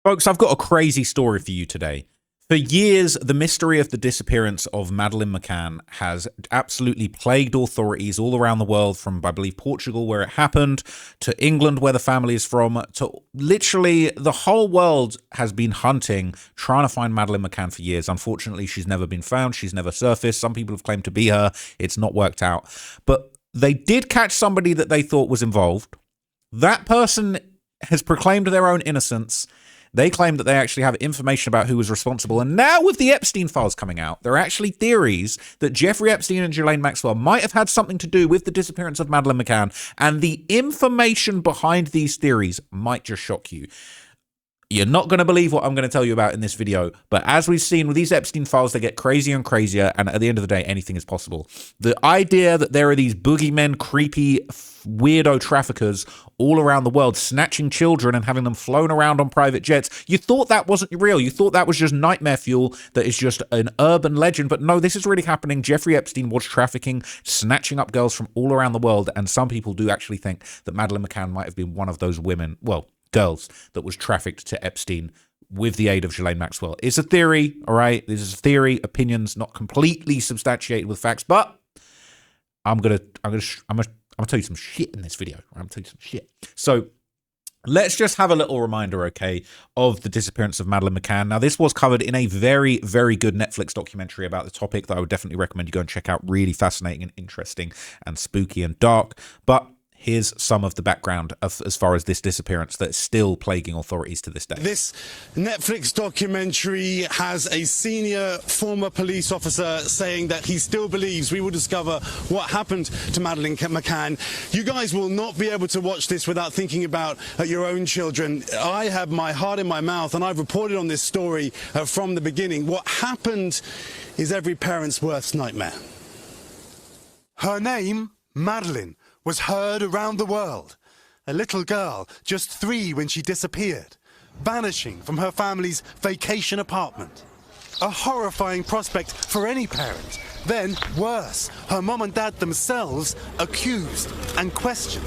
Folks, I've got a crazy story for you today. For years, the mystery of the disappearance of Madeleine McCann has absolutely plagued authorities all around the world, from, I believe, Portugal, where it happened, to England, where the family is from, to literally the whole world has been hunting, trying to find Madeleine McCann for years. Unfortunately, she's never been found. She's never surfaced. Some people have claimed to be her. It's not worked out. But they did catch somebody that they thought was involved. That person has proclaimed their own innocence. They claim that they actually have information about who was responsible. And now with the Epstein files coming out, there are actually theories that Jeffrey Epstein and Ghislaine Maxwell might have had something to do with the disappearance of Madeleine McCann. And the information behind these theories might just shock you. You're not going to believe what I'm going to tell you about in this video, but as we've seen with these Epstein files, they get crazier and crazier, and at the end of the day, anything is possible. The idea that there are these boogeymen, creepy, weirdo traffickers all around the world snatching children and having them flown around on private jets, you thought that wasn't real. You thought that was just nightmare fuel, that is just an urban legend, but no, this is really happening. Jeffrey Epstein was trafficking, snatching up girls from all around the world, and some people do actually think that Madeleine McCann might have been one of those women, well, girls that was trafficked to Epstein with the aid of Ghislaine Maxwell. It's a theory, all right? This is a theory, opinions not completely substantiated with facts, but I'm gonna tell you some shit in this video. I'm gonna tell you some shit. So let's just have a little reminder, okay, of the disappearance of Madeleine McCann. Now, this was covered in a very, very good Netflix documentary about the topic that I would definitely recommend you go and check out. Really fascinating and interesting and spooky and dark. But here's some of the background as far as this disappearance that's still plaguing authorities to this day. This Netflix documentary has a senior former police officer saying that he still believes we will discover what happened to Madeleine McCann. You guys will not be able to watch this without thinking about your own children. I have my heart in my mouth, and I've reported on this story from the beginning. What happened is every parent's worst nightmare. Her name, Madeleine, was heard around the world. A little girl, just 3 when she disappeared, vanishing from her family's vacation apartment. A horrifying prospect for any parent. Then, worse, her mom and dad themselves accused and questioned.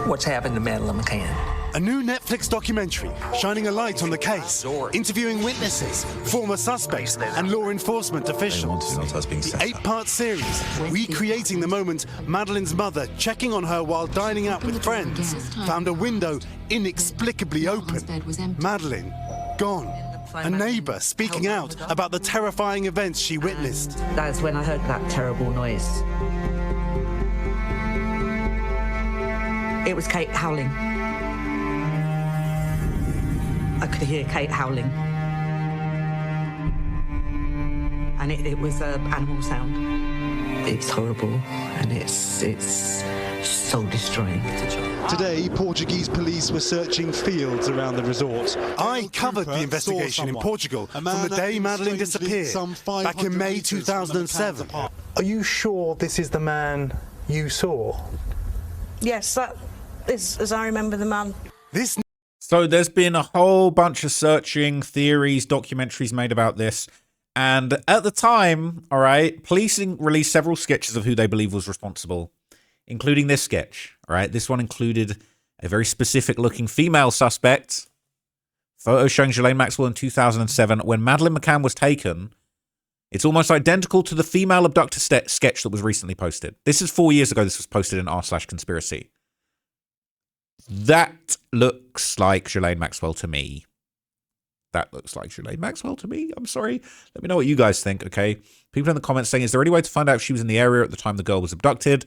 What's happened to Madeleine McCann? A new Netflix documentary shining a light on the case, interviewing witnesses, former suspects, and law enforcement officials. The 8-part series, recreating the moment Madeleine's mother, checking on her while dining out with friends, found a window inexplicably open. Madeleine, gone. A neighbour speaking out about the terrifying events she witnessed. That's when I heard that terrible noise. It was Kate howling. I could hear Kate howling. And it was an animal sound. It's horrible, and it's soul destroying. Today, Portuguese police were searching fields around the resort. I covered the investigation in Portugal from the day Madeleine disappeared, back in May 2007. Are you sure this is the man you saw? Yes, that is, as I remember the man. So there's been a whole bunch of searching, theories, documentaries made about this. And at the time, all right, police released several sketches of who they believe was responsible, including this sketch. All right, this one included a very specific looking female suspect. Photos showing Ghislaine Maxwell in 2007. When Madeleine McCann was taken, it's almost identical to the female abductor sketch that was recently posted. This is 4 years ago. This was posted in r/conspiracy. That looks like Ghislaine Maxwell to me. That looks like Ghislaine Maxwell to me. I'm sorry. Let me know what you guys think, okay? People in the comments saying, is there any way to find out if she was in the area at the time the girl was abducted?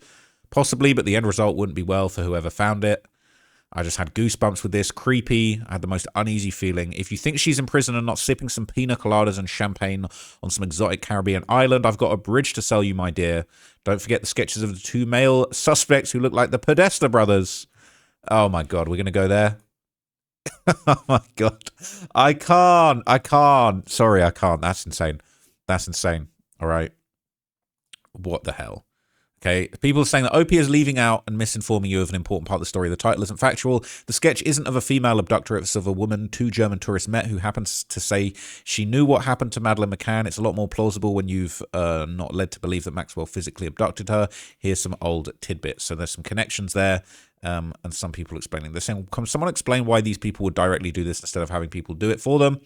Possibly, but the end result wouldn't be well for whoever found it. I just had goosebumps with this. Creepy. I had the most uneasy feeling. If you think she's in prison and not sipping some pina coladas and champagne on some exotic Caribbean island, I've got a bridge to sell you, my dear. Don't forget the sketches of the 2 male suspects who look like the Podesta brothers. Oh my God, we're going to go there? Oh my God. I can't. Sorry, I can't. That's insane. That's insane. All right. What the hell? Okay, people are saying that OP is leaving out and misinforming you of an important part of the story. The title isn't factual. The sketch isn't of a female abductor. It's of a woman 2 German tourists met who happens to say she knew what happened to Madeleine McCann. It's a lot more plausible when you've not led to believe that Maxwell physically abducted her. Here's some old tidbits. So there's some connections there. And some people explaining. They're saying, can someone explain why these people would directly do this instead of having people do it for them?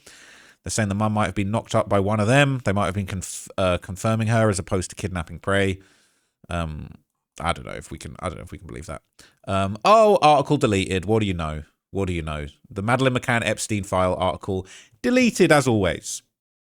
They're saying the mum might have been knocked up by one of them. They might have been confirming her as opposed to kidnapping prey. I don't know if we can believe that. Oh, article deleted. What do you know? What do you know? The Madeleine McCann Epstein file article deleted as always.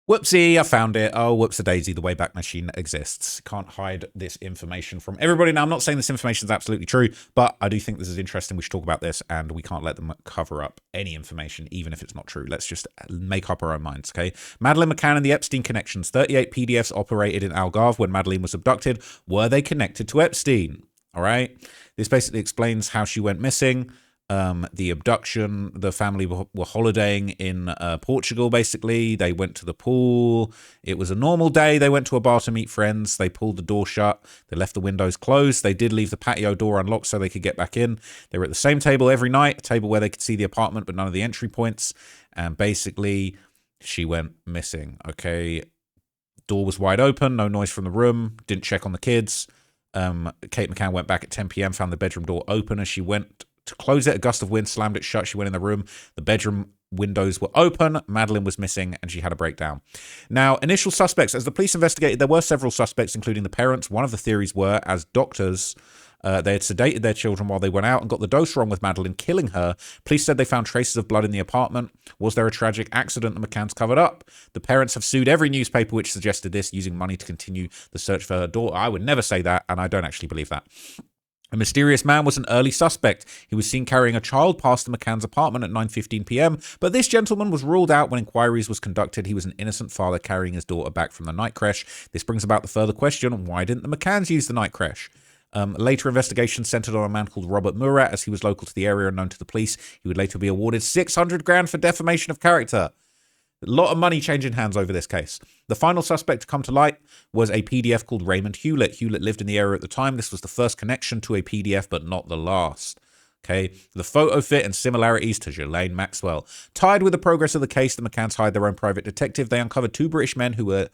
Whoopsie, I found it. Oh, whoops-a-daisy, the Wayback Machine exists. Can't hide this information from everybody. Now, I'm not saying this information is absolutely true, but I do think this is interesting. We should talk about this, and we can't let them cover up any information, even if it's not true. Let's just make up our own minds, okay? Madeleine McCann and the Epstein connections. 38 PDFs operated in Algarve when Madeleine was abducted. Were they connected to Epstein? All right? This basically explains how she went missing. The abduction, the family were holidaying in Portugal, basically. They went to the pool. It was a normal day. They went to a bar to meet friends. They pulled the door shut. They left the windows closed. They did leave the patio door unlocked so they could get back in. They were at the same table every night, a table where they could see the apartment but none of the entry points. And basically, she went missing, okay? Door was wide open, no noise from the room, didn't check on the kids. Kate McCann went back at 10 p.m., found the bedroom door open as she went to close it. A gust of wind slammed it shut. She went in the room. The bedroom windows were open. Madeleine was missing, and she had a breakdown. Now, initial suspects. As the police investigated, there were several suspects, including the parents. One of the theories were, as doctors, they had sedated their children while they went out and got the dose wrong with Madeleine, killing her. Police said they found traces of blood in the apartment. Was there a tragic accident the McCanns covered up? The parents have sued every newspaper which suggested this, using money to continue the search for her daughter. I would never say that, and I don't actually believe that. A mysterious man was an early suspect. He was seen carrying a child past the McCann's apartment at 9:15 p.m., but this gentleman was ruled out when inquiries was conducted. He was an innocent father carrying his daughter back from the night crash. This brings about the further question, why didn't the McCanns use the night crash? Later investigations centered on a man called Robert Murat, as he was local to the area and known to the police. He would later be awarded $600,000 for defamation of character. A lot of money changing hands over this case. The final suspect to come to light was a PDF called Raymond Hewlett. Hewlett lived in the area at the time. This was the first connection to a PDF, but not the last. Okay, the photo fit and similarities to Ghislaine Maxwell. Tied with the progress of the case, the McCanns hired their own private detective. They uncovered two British men who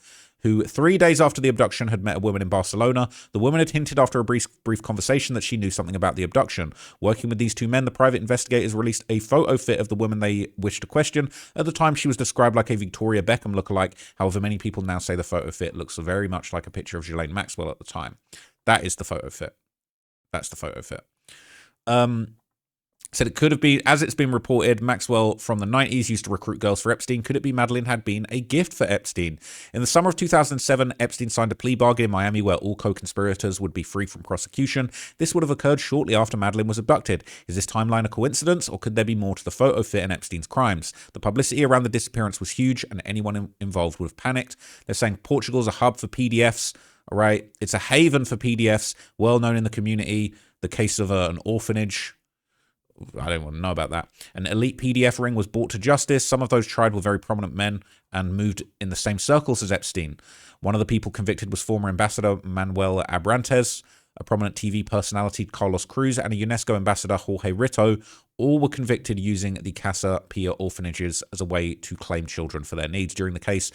3 days after the abduction had met a woman in Barcelona. The woman had hinted after a brief conversation that she knew something about the abduction. Working with these two men, the private investigators released a photo fit of the woman they wished to question. At the time, she was described like a Victoria Beckham lookalike. However, many people now say the photo fit looks very much like a picture of Ghislaine Maxwell at the time. That is the photo fit. That's the photo fit. Said it could have been, as it's been reported, Maxwell from the 90s used to recruit girls for Epstein. Could it be Madeleine had been a gift for Epstein? In the summer of 2007, Epstein signed a plea bargain in Miami where all co-conspirators would be free from prosecution. This would have occurred shortly after Madeleine was abducted. Is this timeline a coincidence, or could there be more to the photo fit and Epstein's crimes? The publicity around the disappearance was huge, and anyone involved would have panicked. They're saying Portugal's a hub for PDFs. All right, it's a haven for PDFs, well known in the community. The case of an orphanage, I don't want to know about that. An elite PDF ring was brought to justice. Some of those tried were very prominent men and moved in the same circles as Epstein. One of the people convicted was former ambassador Manuel Abrantes, a prominent TV personality Carlos Cruz, and a UNESCO ambassador Jorge Rito. All were convicted using the Casa Pia orphanages as a way to claim children for their needs. During the case,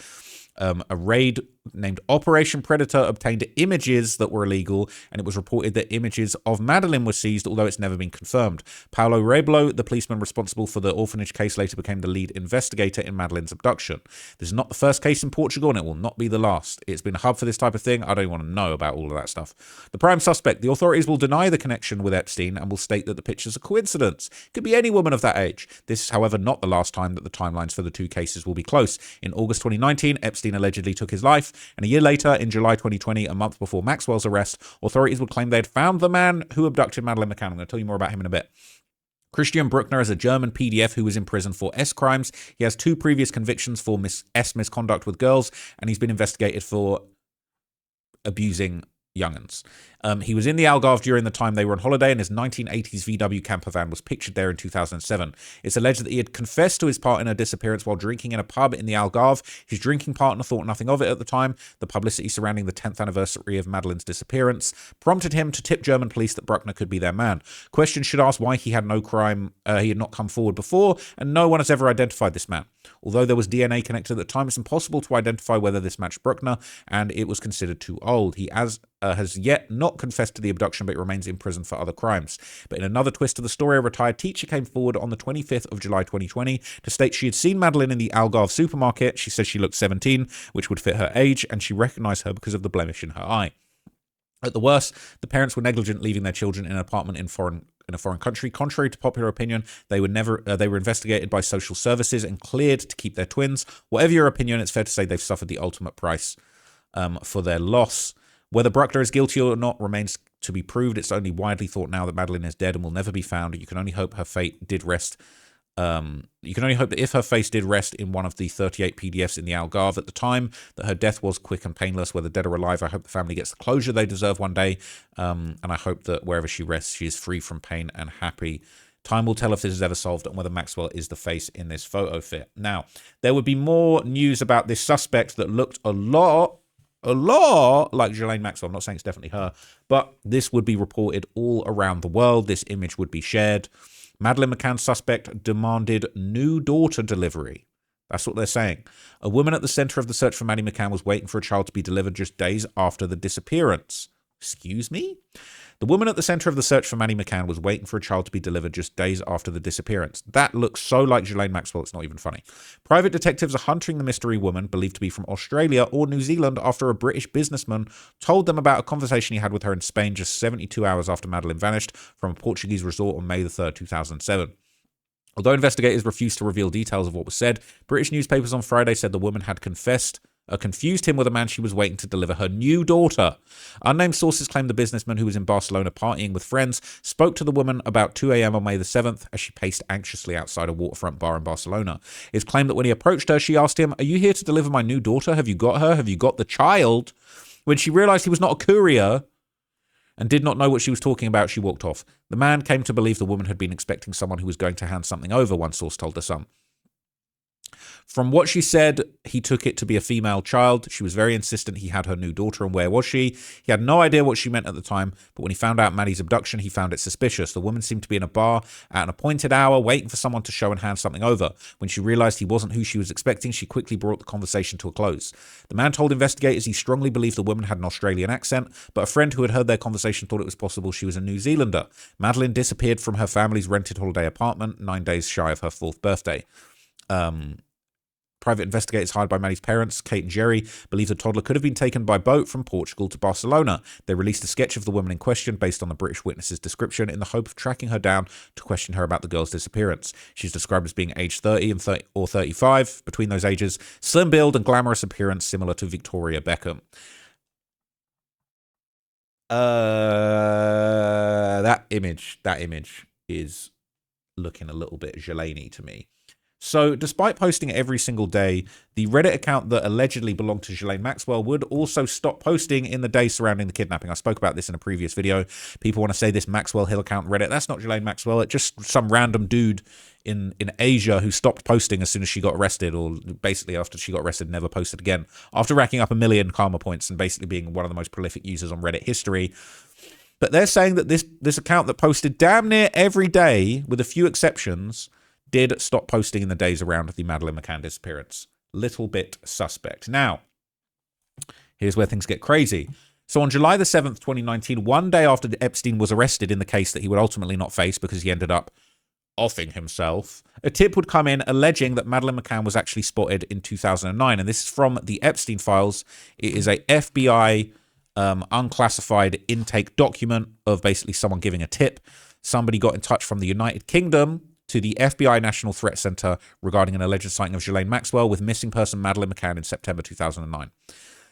a raid named Operation Predator obtained images that were illegal, and it was reported that images of Madeleine were seized, although it's never been confirmed. Paulo Reblo, the policeman responsible for the orphanage case, later became the lead investigator in Madeleine's abduction. This is not the first case in Portugal, and it will not be the last. It's been a hub for this type of thing. I don't want to know about all of that stuff. The prime suspect. The authorities will deny the connection with Epstein and will state that the picture's a coincidence. It could be any woman of that age. This is, however, not the last time that the timelines for the two cases will be close. In August 2019, Epstein allegedly took his life, and a year later, in July 2020, a month before Maxwell's arrest, authorities would claim they had found the man who abducted Madeleine McCann. I'm going to tell you more about him in a bit. Christian Bruckner is a German PDF who was in prison for S crimes. He has 2 previous convictions for misconduct with girls, and he's been investigated for abusing young'uns. He was in the Algarve during the time they were on holiday, and his 1980s VW camper van was pictured there in 2007. It's alleged that he had confessed to his part in her disappearance while drinking in a pub in the Algarve. His drinking partner thought nothing of it at the time. The publicity surrounding the 10th anniversary of Madeleine's disappearance prompted him to tip German police that Bruckner could be their man. Questions should ask why he had no crime, he had not come forward before, and no one has ever identified this man. Although there was DNA connected at the time, it's impossible to identify whether this matched Bruckner, and it was considered too old. He has yet not confessed to the abduction, but remains in prison for other crimes. But in another twist of the story, a retired teacher came forward on the 25th of July 2020 to state she had seen Madeleine in the Algarve supermarket. She says she looked 17, which would fit her age, and she recognized her because of the blemish in her eye. At the worst, the parents were negligent, leaving their children in an apartment in a foreign country. Contrary to popular opinion, they were investigated by social services and cleared to keep their twins. Whatever your opinion, it's fair to say they've suffered the ultimate price for their loss. Whether Bruckner is guilty or not remains to be proved. It's only widely thought now that Madeleine is dead and will never be found. You can only hope her fate did rest. You can only hope that if her face did rest in one of the 38 PDFs in the Algarve at the time, that her death was quick and painless. Whether dead or alive, I hope the family gets the closure they deserve one day. And I hope that wherever she rests, she is free from pain and happy. Time will tell if this is ever solved and whether Maxwell is the face in this photo fit. Now, there would be more news about this suspect that looked a lot like Ghislaine Maxwell. I'm not saying it's definitely her, but this would be reported all around the world. This image would be shared. Madeleine McCann's suspect demanded new daughter delivery. That's what they're saying. A woman at the center of the search for Maddie McCann was waiting for a child to be delivered just days after the disappearance. Excuse me? The woman at the center of the search for Maddie McCann was waiting for a child to be delivered just days after the disappearance. That looks so like Ghislaine Maxwell, it's not even funny. Private detectives are hunting the mystery woman, believed to be from Australia or New Zealand, after a British businessman told them about a conversation he had with her in Spain just 72 hours after Madeleine vanished from a Portuguese resort on May the 3rd, 2007. Although investigators refused to reveal details of what was said, British newspapers on Friday said the woman had confused him with a man she was waiting to deliver her new daughter. Unnamed sources claim the businessman, who was in Barcelona partying with friends, spoke to the woman about 2 a.m. on May the 7th as she paced anxiously outside a waterfront bar in Barcelona. It's claimed that when he approached her, she asked him, "Are you here to deliver my new daughter? Have you got her? Have you got the child?" When she realized he was not a courier and did not know what she was talking about, she walked off. The man came to believe the woman had been expecting someone who was going to hand something over, one source told The Sun. From what she said, he took it to be a female child. She was very insistent he had her new daughter, and where was she? He had no idea what she meant at the time, but when he found out Maddie's abduction, he found it suspicious. The woman seemed to be in a bar at an appointed hour, waiting for someone to show and hand something over. When she realized he wasn't who she was expecting, she quickly brought the conversation to a close. The man told investigators he strongly believed the woman had an Australian accent, but a friend who had heard their conversation thought it was possible she was a New Zealander. Madeleine disappeared from her family's rented holiday apartment 9 days shy of her 4th birthday. Private investigators hired by Maddie's parents, Kate and Jerry, believe the toddler could have been taken by boat from Portugal to Barcelona. They released a sketch of the woman in question based on the British witness's description in the hope of tracking her down to question her about the girl's disappearance. She's described as being aged 30 or 35, between those ages, slim build and glamorous appearance similar to Victoria Beckham. That image is looking a little bit Ghislaine-y to me. So, despite posting every single day, the Reddit account that allegedly belonged to Ghislaine Maxwell would also stop posting in the days surrounding the kidnapping. I spoke about this in a previous video. People want to say this Maxwell Hill account Reddit. That's not Ghislaine Maxwell. It's just some random dude in Asia who stopped posting as soon as she got arrested, or basically after she got arrested, never posted again. After racking up 1 million karma points and basically being one of the most prolific users on Reddit history. But they're saying that this account that posted damn near every day, with a few exceptions, did stop posting in the days around the Madeleine McCann disappearance. Little bit suspect. Now, here's where things get crazy. So on July the 7th, 2019, one day after Epstein was arrested in the case that he would ultimately not face because he ended up offing himself, a tip would come in alleging that Madeleine McCann was actually spotted in 2009. And this is from the Epstein files. It is a FBI unclassified intake document of basically someone giving a tip. Somebody got in touch from the United Kingdom to the FBI National Threat Center regarding an alleged sighting of Ghislaine Maxwell with missing person Madeleine McCann in September 2009.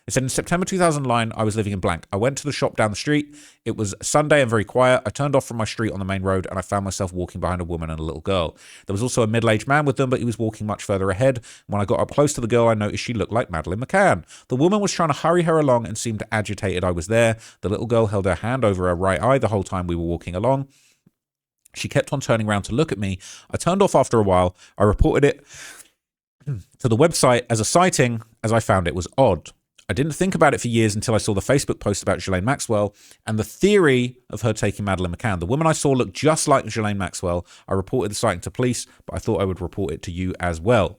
It said, in September 2009, I was living in blank. I went to the shop down the street. It was Sunday and very quiet. I turned off from my street on the main road and I found myself walking behind a woman and a little girl. There was also a middle-aged man with them, but he was walking much further ahead. When I got up close to the girl, I noticed she looked like Madeleine McCann. The woman was trying to hurry her along and seemed agitated I was there. The little girl held her hand over her right eye the whole time we were walking along. She kept on turning around to look at me. I turned off after a while. I reported it to the website as a sighting, as I found it was odd. I didn't think about it for years until I saw the Facebook post about Ghislaine Maxwell and the theory of her taking Madeleine McCann. The woman I saw looked just like Ghislaine Maxwell. I reported the sighting to police, but I thought I would report it to you as well.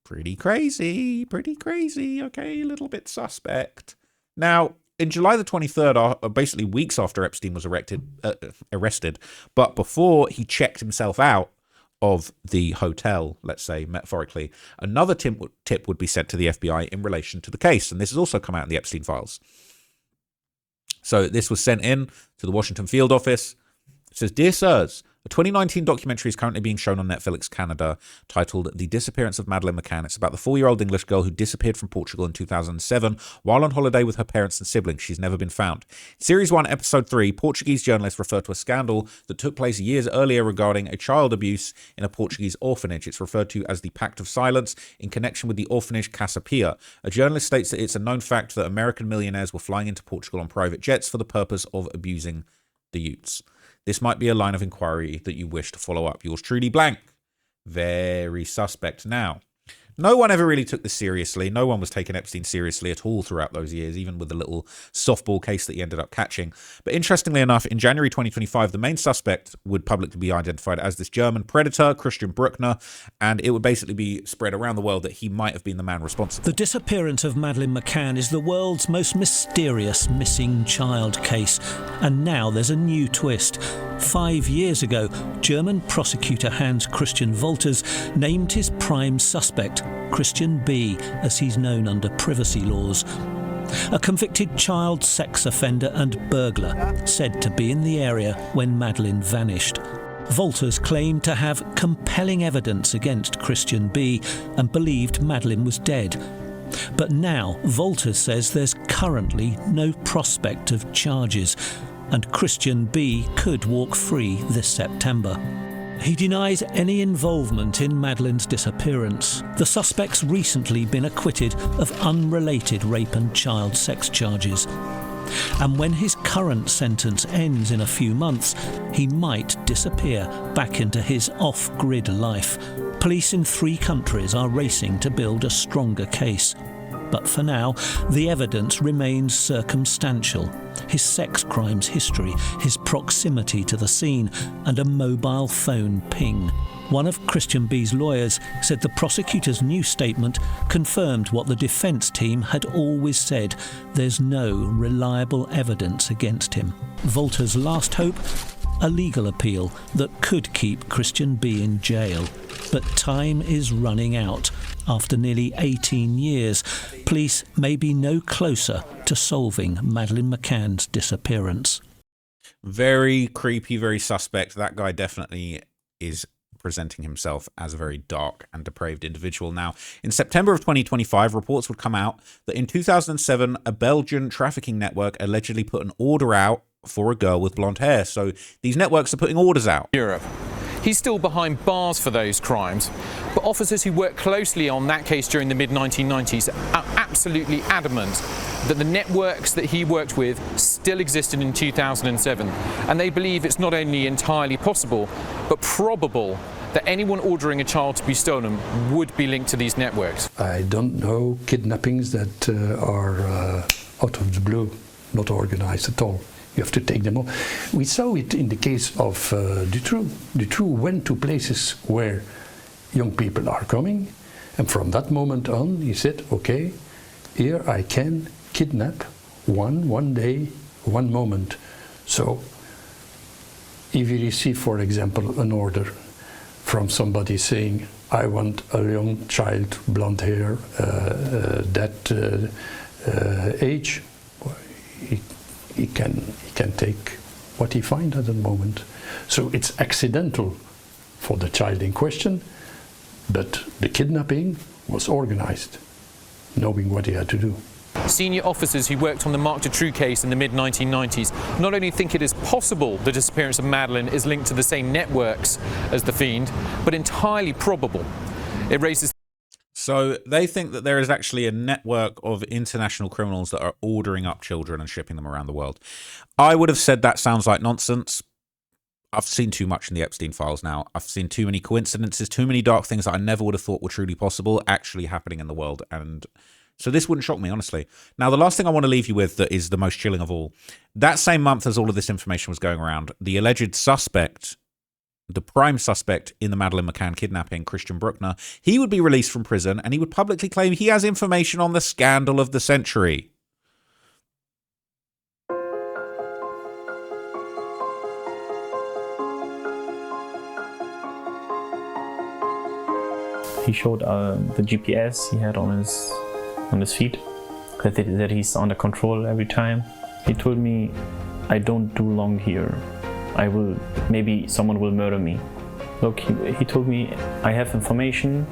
Pretty crazy. Okay, a little bit suspect. Now, in July the 23rd, basically weeks after Epstein was arrested, but before he checked himself out of the hotel, let's say, metaphorically, another tip would be sent to the FBI in relation to the case. And this has also come out in the Epstein files. So this was sent in to the Washington field office. It says, "Dear Sirs, a 2019 documentary is currently being shown on Netflix Canada titled The Disappearance of Madeleine McCann. It's about the 4-year-old English girl who disappeared from Portugal in 2007 while on holiday with her parents and siblings. She's never been found. Series 1, Episode 3, Portuguese journalists refer to a scandal that took place years earlier regarding a child abuse in a Portuguese orphanage. It's referred to as the Pact of Silence in connection with the orphanage Casa Pia. A journalist states that it's a known fact that American millionaires were flying into Portugal on private jets for the purpose of abusing the youths. This might be a line of inquiry that you wish to follow up. Yours truly, blank." Very suspect. Now, no one ever really took this seriously. No one was taking Epstein seriously at all throughout those years, even with the little softball case that he ended up catching. But interestingly enough, in January 2025, the main suspect would publicly be identified as this German predator, Christian Bruckner, and it would basically be spread around the world that he might have been the man responsible. The disappearance of Madeleine McCann is the world's most mysterious missing child case. And now there's a new twist. 5 years ago, German prosecutor Hans Christian Wolters named his prime suspect, Christian B, as he's known under privacy laws. A convicted child sex offender and burglar, said to be in the area when Madeleine vanished. Wolters claimed to have compelling evidence against Christian B and believed Madeleine was dead. But now Wolters says there's currently no prospect of charges, and Christian B could walk free this September. He denies any involvement in Madeleine's disappearance. The suspect's recently been acquitted of unrelated rape and child sex charges. And when his current sentence ends in a few months, he might disappear back into his off-grid life. Police in 3 countries are racing to build a stronger case. But for now, the evidence remains circumstantial. His sex crimes history, his proximity to the scene, and a mobile phone ping. One of Christian B's lawyers said the prosecutor's new statement confirmed what the defence team had always said: there's no reliable evidence against him. Wolters' last hope? A legal appeal that could keep Christian B in jail. But time is running out. After nearly 18 years, police may be no closer to solving Madeleine McCann's disappearance. Very creepy, very suspect. That guy definitely is presenting himself as a very dark and depraved individual. Now, in September of 2025, reports would come out that in 2007, a Belgian trafficking network allegedly put an order out for a girl with blonde hair. So these networks are putting orders out. Europe. He's still behind bars for those crimes, but officers who worked closely on that case during the mid-1990s are absolutely adamant that the networks that he worked with still existed in 2007, and they believe it's not only entirely possible, but probable that anyone ordering a child to be stolen would be linked to these networks. I don't know kidnappings that are out of the blue, not organized at all. You have to take them all. We saw it in the case of Dutroux. Dutroux went to places where young people are coming, and from that moment on he said, okay, here I can kidnap one day, one moment. So if you receive, for example, an order from somebody saying, I want a young child, blonde hair, that age, he can take what he finds at the moment. So it's accidental for the child in question, but the kidnapping was organized, knowing what he had to do. Senior officers who worked on the Marc Dutroux case in the mid-1990s not only think it is possible the disappearance of Madeleine is linked to the same networks as the fiend, but entirely probable. It raises... So they think that there is actually a network of international criminals that are ordering up children and shipping them around the world. I would have said that sounds like nonsense. I've seen too much in the Epstein files now. I've seen too many coincidences, too many dark things that I never would have thought were truly possible actually happening in the world. And so this wouldn't shock me, honestly. Now, the last thing I want to leave you with that is the most chilling of all. That same month as all of this information was going around, the alleged suspect, the prime suspect in the Madeleine McCann kidnapping, Christian Bruckner, he would be released from prison and he would publicly claim he has information on the scandal of the century. He showed the GPS he had on his feet, that he's under control every time. He told me, I don't do long here. Maybe someone will murder me. Look, he told me I have information.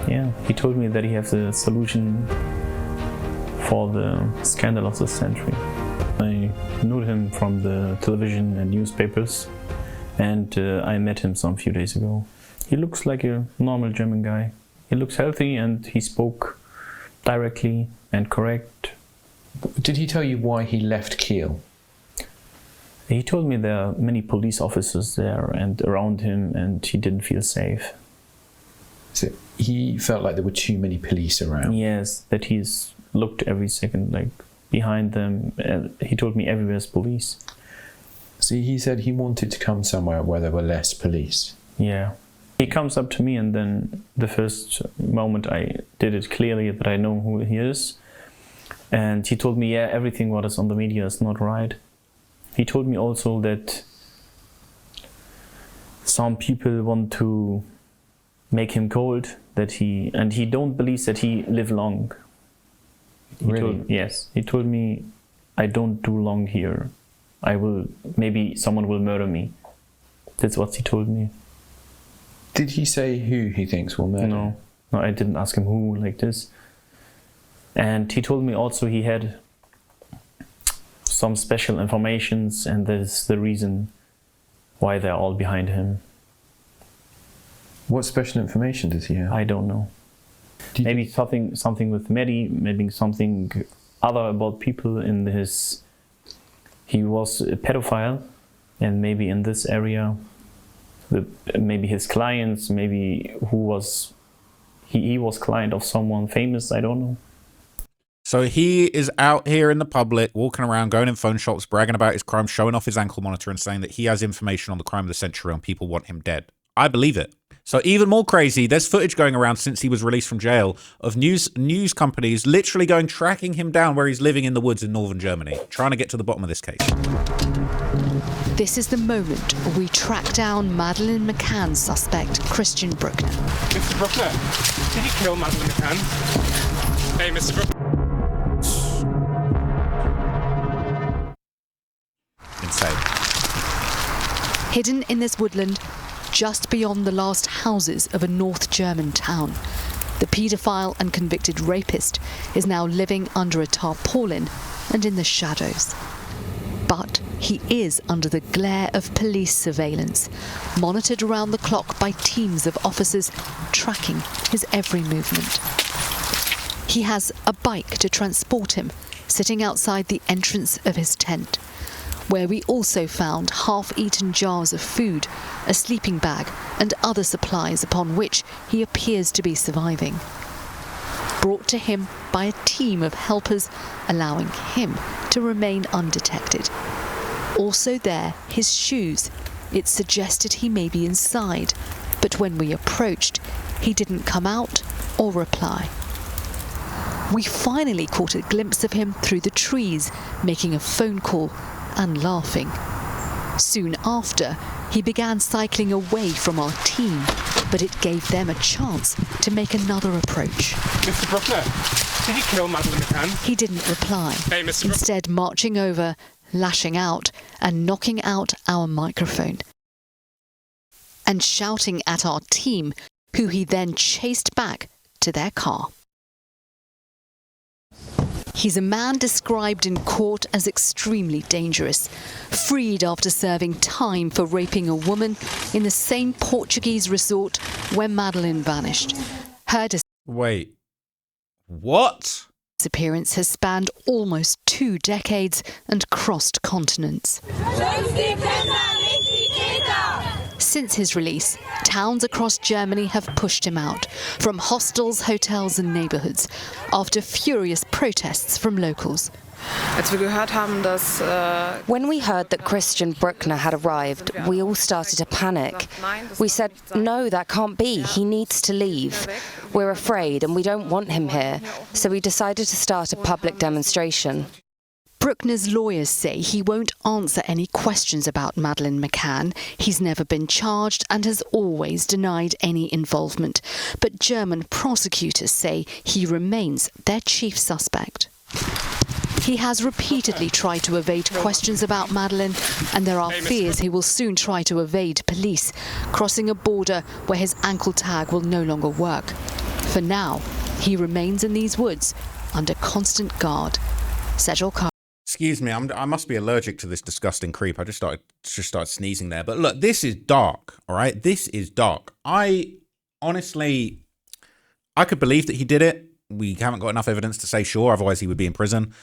Yeah, he told me that he has a solution for the scandal of the century. I knew him from the television and newspapers, and I met him some few days ago. He looks like a normal German guy. He looks healthy and he spoke directly and correct. Did he tell you why he left Kiel? He told me there are many police officers there and around him, and he didn't feel safe. So he felt like there were too many police around? Yes, that he's looked every second, like behind them. He told me everywhere's police. See, he said he wanted to come somewhere where there were less police. Yeah. He comes up to me, and then the first moment I did it clearly that I know who he is. And he told me, yeah, everything what is on the media is not right. He told me also that some people want to make him cold, and he don't believe that he live long. Really? Yes. He told me, I don't do long here. Maybe someone will murder me. That's what he told me. Did he say who he thinks will murder? No, I didn't ask him who like this. And he told me also he had some special informations, and that is the reason why they're all behind him. What special information does he have? I don't know. Maybe something with Maddie, maybe something other about people in his... He was a pedophile, and maybe in this area, maybe his clients, maybe he was client of someone famous, I don't know. So he is out here in the public, walking around, going in phone shops, bragging about his crime, showing off his ankle monitor and saying that he has information on the crime of the century and people want him dead. I believe it. So even more crazy, there's footage going around since he was released from jail of news companies literally tracking him down where he's living in the woods in northern Germany, trying to get to the bottom of this case. This is the moment we track down Madeleine McCann's suspect, Christian Bruckner. Mr. Bruckner, did you kill Madeleine McCann? Hey, Mr. Bruckner. Insane. Hidden in this woodland, just beyond the last houses of a North German town, the paedophile and convicted rapist is now living under a tarpaulin and in the shadows. But he is under the glare of police surveillance, monitored around the clock by teams of officers tracking his every movement. He has a bike to transport him, sitting outside the entrance of his tent, where we also found half-eaten jars of food, a sleeping bag, and other supplies upon which he appears to be surviving. Brought to him by a team of helpers, allowing him to remain undetected. Also there, his shoes. It suggested he may be inside, but when we approached, he didn't come out or reply. We finally caught a glimpse of him through the trees, making a phone call and laughing. Soon after, he began cycling away from our team, but it gave them a chance to make another approach. Mr. Bruckner, did you kill Madeleine McCann? He didn't reply, Hey, Mr. instead marching over, lashing out and knocking out our microphone, and shouting at our team, who he then chased back to their car. He's a man described in court as extremely dangerous, freed after serving time for raping a woman in the same Portuguese resort where Madeleine vanished. Her Wait, what? disappearance has spanned almost 2 decades and crossed continents. Since his release, towns across Germany have pushed him out, from hostels, hotels and neighbourhoods, after furious protests from locals. When we heard that Christian Bruckner had arrived, we all started to panic. We said, no, that can't be. He needs to leave. We're afraid and we don't want him here. So we decided to start a public demonstration. Bruckner's lawyers say he won't answer any questions about Madeleine McCann. He's never been charged and has always denied any involvement. But German prosecutors say he remains their chief suspect. He has repeatedly tried to evade questions about Madeleine, and there are fears he will soon try to evade police, crossing a border where his ankle tag will no longer work. For now, he remains in these woods under constant guard. Sejal Khan. Excuse me, I must be allergic to this disgusting creep. I just started sneezing there. But look, this is dark, all right? This is dark. I honestly could believe that he did it. We haven't got enough evidence to say sure, otherwise he would be in prison.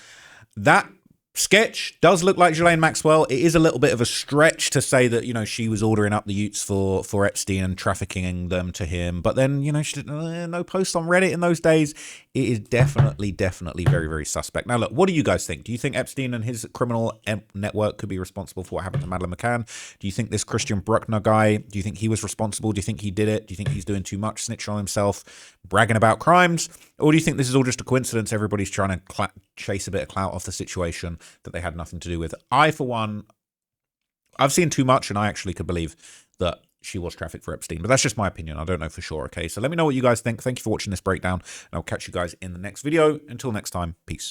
That sketch does look like Ghislaine Maxwell. It is a little bit of a stretch to say that, you know, she was ordering up the youths for Epstein and trafficking them to him. But then, you know, she did no posts on Reddit in those days. It is definitely very, very suspect. Now, look, what do you guys think? Do you think Epstein and his criminal network could be responsible for what happened to Madeleine McCann? Do you think this Christian Bruckner guy, do you think he was responsible? Do you think he did it? Do you think he's doing too much, snitching on himself, bragging about crimes? Or do you think this is all just a coincidence? Everybody's trying to chase a bit of clout off the situation that they had nothing to do with. I, for one, I've seen too much, and I actually could believe that she was trafficked for Epstein. But that's just my opinion. I don't know for sure, okay? So let me know what you guys think. Thank you for watching this breakdown, and I'll catch you guys in the next video. Until next time, peace.